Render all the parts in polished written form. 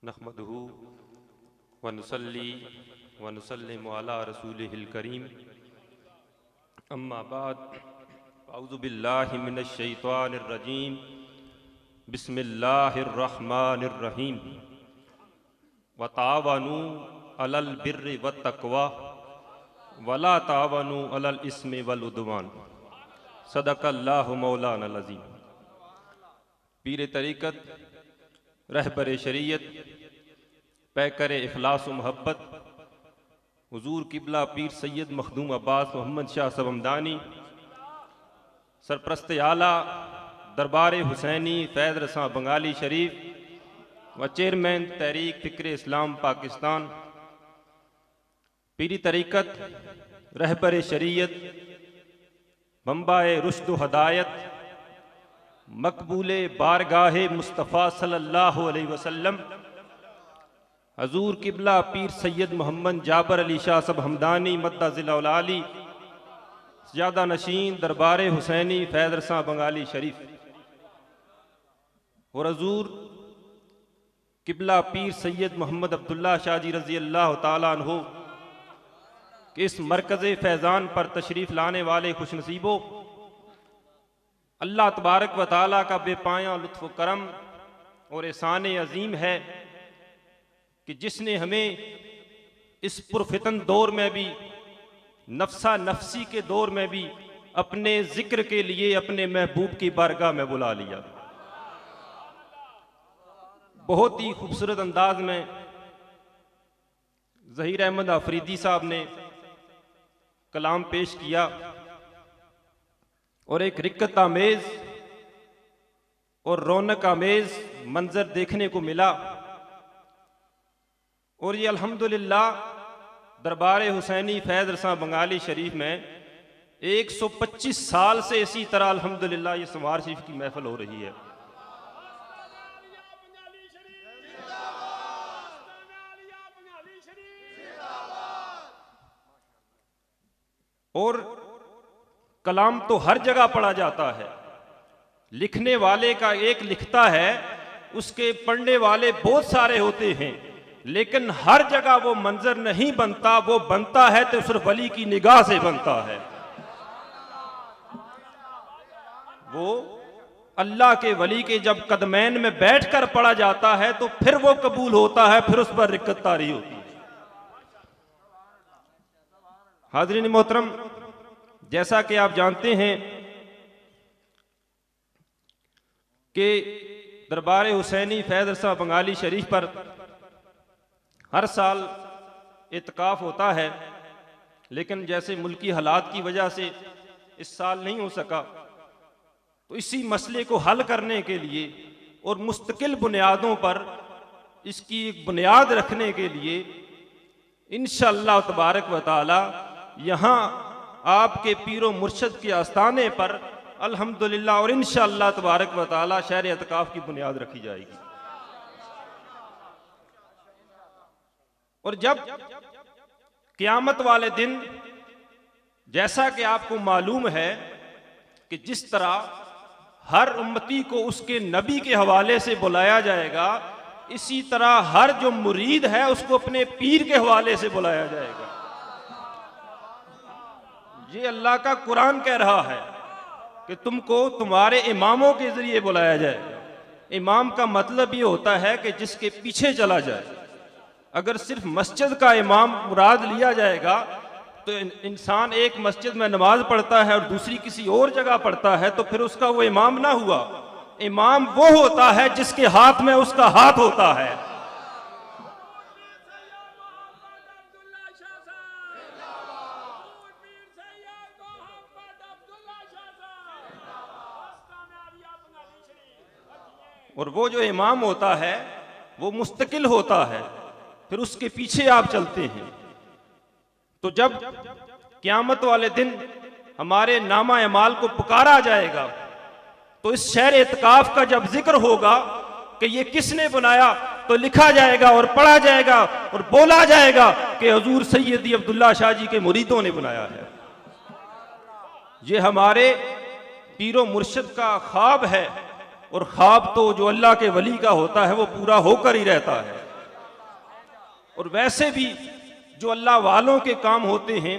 नहमदहू व नुसल्ली व नुसल्लिमु अला रसूलिहिल करीम अम्मा बाद अऊज़ु बिल्लाहि मिनश शैतानिर रजीम बिस्मिल्लाहिर रहमानिर रहीम व तावनु अलल बिर्रि व तक़वा वला तावनु अलल इस्मि वल उद्वान सदक़ल्लाहु मौलाना अज़ीम। पीर तरीक़त रहबर शरीयत पैकर इखलास मोहब्बत हुजूर किबला पीर सैयद मखदूम अब्बास मोहम्मद शाह साहब हमदानी सरप्रस्त आला दरबार हुसैनी फैज़ रसां बंगाली शरीफ व चेयरमैन तहरीक फ़िक्र इस्लाम पाकिस्तान, पीरी तरीक़त रहबर शरीयत बम्बाए रुश्द व हदायत मकबूले बारगाहे मुस्तफ़ा सल्लल्लाहु अलैहि वसल्लम हजूर किबला पीर सैयद मोहम्मद जाबर अली शाह साहब हमदानी मद्दज़िल आली ज़्यादा नशीन दरबार हुसैनी फैज़ रसां बंगाली शरीफ और हजूर किबला पीर सैयद मोहम्मद अब्दुल्ला शाह जी रज़ी अल्लाह ताला अन्हु कि इस मरकज़ फैज़ान पर तशरीफ़ लाने वाले खुशनसीबों, अल्लाह तबारक व ताला का बेपाया लुत्फ़ व करम और एहसान अज़ीम है कि जिसने हमें इस पुरफितन दौर में भी, नफ्सा नफसी के दौर में भी अपने जिक्र के लिए अपने महबूब की बारगाह में बुला लिया। बहुत ही खूबसूरत अंदाज में ज़हीर अहमद आफरीदी साहब ने कलाम पेश किया और एक रिक्कत आमेज़ और रौनक आमेज़ मंजर देखने को मिला। और ये अल्हम्दुलिल्लाह दरबार हुसैनी फैज़ रसां बंगाली शरीफ में 125 साल से इसी तरह अल्हम्दुलिल्लाह ये सवार शरीफ की महफिल हो रही है। और कलाम तो हर जगह पढ़ा जाता है, लिखने वाले का एक लिखता है, उसके पढ़ने वाले बहुत सारे होते हैं, लेकिन हर जगह वो मंजर नहीं बनता। वो बनता है तो सिर्फ वली की निगाह से बनता है। वो अल्लाह के वली के जब कदमैन में बैठकर पढ़ा जाता है तो फिर वो कबूल होता है, फिर उस पर रिक्कत तारी होती है। हाज़रीन मोहतरम, जैसा कि आप जानते हैं कि दरबार हुसैनी फैज़ रसां बंगाली शरीफ पर हर साल इत्काफ होता है, लेकिन जैसे मुल्की हालात की वजह से इस साल नहीं हो सका, तो इसी मसले को हल करने के लिए और मुस्तकिल बुनियादों पर इसकी एक बुनियाद रखने के लिए इंशाअल्लाह तबारक व तआला यहाँ आपके पीरो मुर्शद के आस्थाने पर अल्हम्दुलिल्लाह और इंशाअल्लाह तबारक व तआला शहर इत्काफ की बुनियाद रखी जाएगी। और जब क़यामत वाले दिन, जैसा कि आपको मालूम है कि जिस तरह हर उम्मती को उसके नबी के हवाले से बुलाया जाएगा, इसी तरह हर जो मुरीद है उसको अपने पीर के हवाले से बुलाया जाएगा। ये अल्लाह का कुरान कह रहा है कि तुमको तुम्हारे इमामों के जरिए बुलाया जाएगा। इमाम का मतलब ये होता है कि जिसके पीछे चला जाए। अगर सिर्फ मस्जिद का इमाम मुराद लिया जाएगा तो इंसान एक मस्जिद में नमाज पढ़ता है और दूसरी किसी और जगह पढ़ता है, तो फिर उसका वो इमाम ना हुआ। इमाम वो होता है जिसके हाथ में उसका हाथ होता है। और वो जो इमाम होता है वो मुस्तकिल होता है, फिर उसके पीछे आप चलते हैं। तो जब क़यामत वाले दिन हमारे नामा अमाल को पुकारा जाएगा, तो इस शहर इत्काफ का जब जिक्र होगा कि ये किसने बनाया, तो लिखा जाएगा और पढ़ा जाएगा और बोला जाएगा कि हुजूर सैयदी अब्दुल्ला शाह जी के मुरीदों ने बनाया है। ये हमारे पीरो मुर्शिद का ख्वाब है, और ख्वाब तो जो अल्लाह के वली का होता है वो पूरा होकर ही रहता है। और वैसे भी जो अल्लाह वालों के काम होते हैं,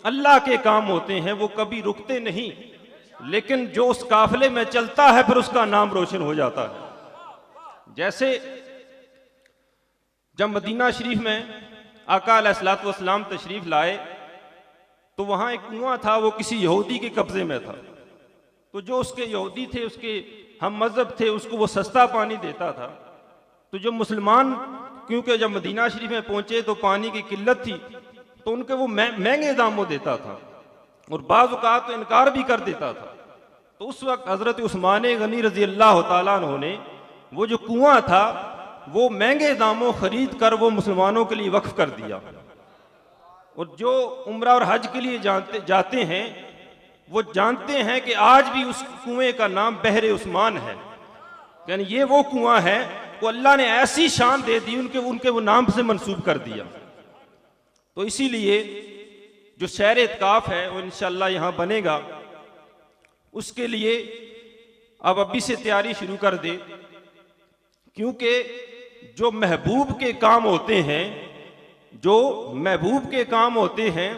अल्लाह के काम होते हैं, वो कभी रुकते नहीं, लेकिन जो उस काफिले में चलता है फिर उसका नाम रोशन हो जाता है। जैसे जब मदीना शरीफ में आका अलैहिस्सलातु वस्सलाम तशरीफ लाए तो वहाँ एक कुआं था, वो किसी यहूदी के कब्जे में था। तो जो उसके यहूदी थे, उसके हम मजहब थे, उसको वो सस्ता पानी देता था। तो जो मुसलमान, क्योंकि जब मदीना शरीफ में पहुंचे तो पानी की किल्लत थी, तो उनके वो महंगे दामों देता था और बाज़ औक़ात तो इनकार भी कर देता था। तो उस वक्त हज़रत उस्मान गनी रज़ी अल्लाह तआला अन्हु ने वो जो कुआं था वो महंगे दामों खरीद कर वो मुसलमानों के लिए वक्फ कर दिया। और जो उम्रा और हज के लिए जाते हैं वो जानते हैं कि आज भी उस कुएं का नाम बहरे उस्मान है, यानी ये वो कुआं है, वो अल्लाह ने ऐसी शान दे दी, उनके वो नाम से मंसूब कर दिया। तो इसीलिए जो शहर इत्काफ है वो इंशाअल्लाह यहाँ बनेगा, उसके लिए अब अभी से तैयारी शुरू कर दे, क्योंकि जो महबूब के काम होते हैं, जो महबूब के काम होते हैं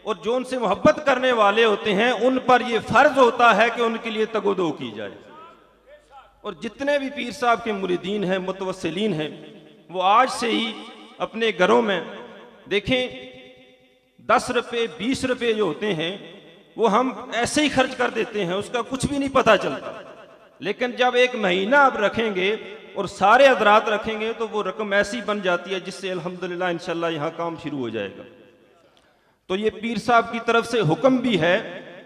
और जो उनसे मोहब्बत करने वाले होते हैं, उन पर यह फर्ज होता है कि उनके लिए तगोदो की जाए। और जितने भी पीर साहब के मुरीदीन हैं, मुतवस्सिलीन हैं, वो आज से ही अपने घरों में देखें 10 रुपये 20 रुपये जो होते हैं वो हम ऐसे ही खर्च कर देते हैं, उसका कुछ भी नहीं पता चलता। लेकिन जब एक महीना आप रखेंगे और सारे हज़रात रखेंगे तो वो रकम ऐसी बन जाती है जिससे अल्हम्दुलिल्लाह इंशाअल्लाह यहाँ काम शुरू हो जाएगा। तो ये पीर साहब की तरफ से हुक्म भी है,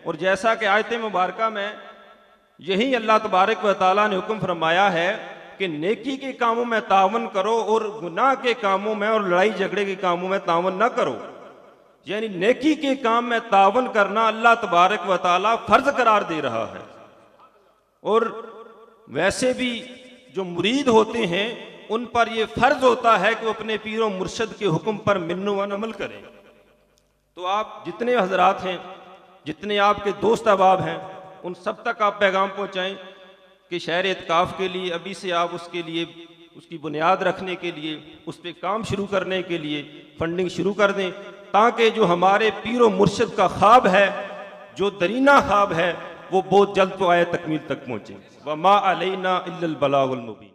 और जैसा कि आयत मुबारका में यही अल्लाह तबारक व तआला ने हुक्म फरमाया है कि नेकी के कामों में तावन करो और गुनाह के कामों में और लड़ाई झगड़े के कामों में तावन न करो। यानी नेकी के काम में तावन करना अल्लाह तबारक व तआला फर्ज करार दे रहा है। और वैसे भी जो मुरीद होते हैं उन पर यह फर्ज होता है कि वो अपने पीरों मुर्शद के हुक्म पर मिन्नो वन अमल करें। तो आप जितने हजरात हैं, जितने आपके दोस्त अहबाब हैं, उन सब तक आप पैगाम पहुँचाएँ कि शहर इत्काफ के लिए अभी से आप उसके लिए, उसकी बुनियाद रखने के लिए, उस पर काम शुरू करने के लिए फंडिंग शुरू कर दें, ताकि जो हमारे पीरो मुर्शद का ख्वाब है, जो दरीना ख्वाब है, वो बहुत जल्द तो आए तकमील तक पहुँचे। वमा अलैना इल्लल बलागुल मुबीन।